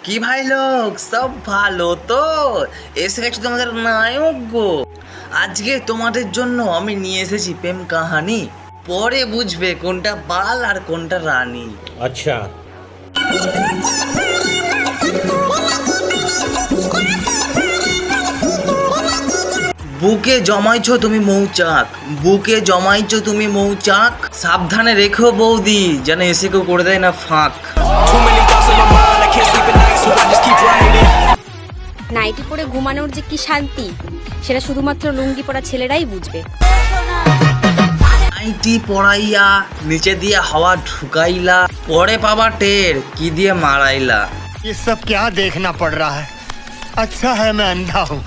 কি ভাই লোক সব ভালো তো? এসে গেছে তোমাদের নায়ক গো। আজকে তোমাদের জন্য আমি নিয়ে এসেছি প্রেম কাহানি। পরে বুঝবে কোনটা বাল আর কোনটা রানী। अच्छा। বুকে জমাইছো তুমি মৌচাক, বুকে জমাইছো তুমি মৌচাক, সাবধানে রেখো বৌদি যেন এসে কেউ করে দেয় না ফাঁক। নাইটি পরে ঘুমানোর যে কি শান্তি সেটা শুধুমাত্র লুঙ্গি পরা ছেলেরাই বুঝবে। নাইটি পড়াইয়া নিচে দিয়ে হাওয়া ঢুকাইলা, পরে পাবা টের কি দিয়ে মারাইলা। ये सब क्या देखना पड़ रहा है। अच्छा है मैं अंधा हूँ।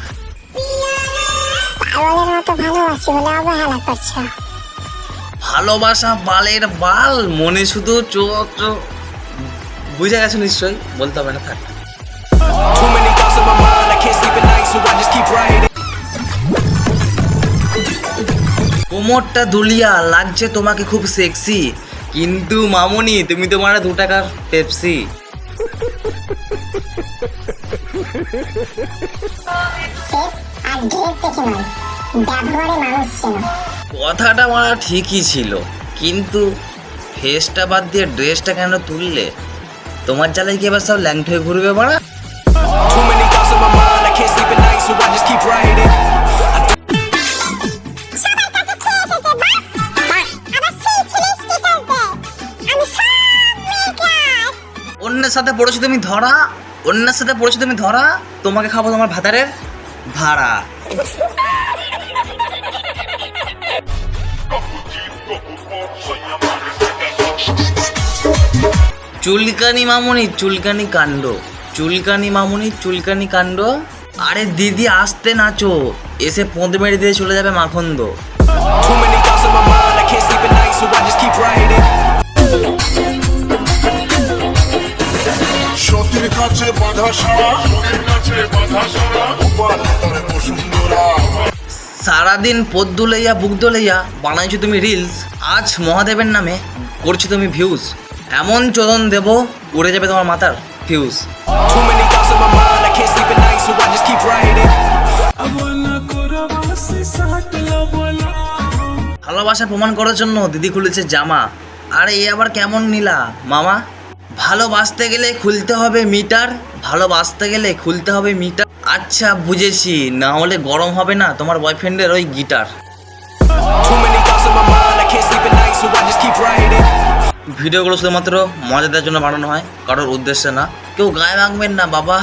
ভালোবাসা বালের বাল, মনে শুধু চোখ। বুঝে গেছো নিশ্চয়ই, বলতে হবে না থাক। কোমরটা দুলিয়া লাগছে তোমাকে খুব সেক্সি, কিন্তু মামুনি তুমি তোমার 2 টাকার পেপসি। কথাটা মারা ঠিকই ছিল, কিন্তু ফেসটা বাদ দিয়ে ড্রেসটা কেন তুললে? তোমার জ্বালায় কি এবার সব ল্যাংট হয়ে ঘুরবে মারা? অন্যের সাথে পড়েছো তুমি ধরা, অন্যের সাথে পড়েছো তুমি ধরা, তোমাকে খাবো তোমার ভাতারের ভাড়া। চুলকানি মামুনি চুলকানি কাণ্ড, চুলকানি মামুনি চুলকানি কাণ্ড। আরে দিদি আসতে নাচো, এসে পোঁদ মেরে দিয়ে চলে যাবে মাখন্দ। সতীর কাছে বাধা সারা, সতীর কাছে বাধা সারা, উপাল তরে বসুন্ধরা। সারাদিন পদ দুলাইয়া বুক দুলাইয়া বানাইছো তুমি রিলস, আজ মহাদেবের নামে করছো তুমি ভিউজ। এমন চোদন দেবো উড়ে যাবে তোমার মাথার ফিউজ। ভালোবাসা প্রমাণ করার জন্য দিদি খুলেছে জামা। আরে এ আবার কেমন নিলা মামা? ভালোবাসতে গেলে খুলতে হবে মিটার, ভালোবাসতে গেলে খুলতে হবে মিটার। আচ্ছা বুঝেছি, না হলে গরম হবে না তোমার বয়ফ্রেন্ডের ওই গিটার। ভিডিওগুলো শুধুমাত্র মজা দেওয়ার জন্য বানানো হয়, কারোর উদ্দেশ্যে না। কেউ গায়ে মাখবেন না বাবা।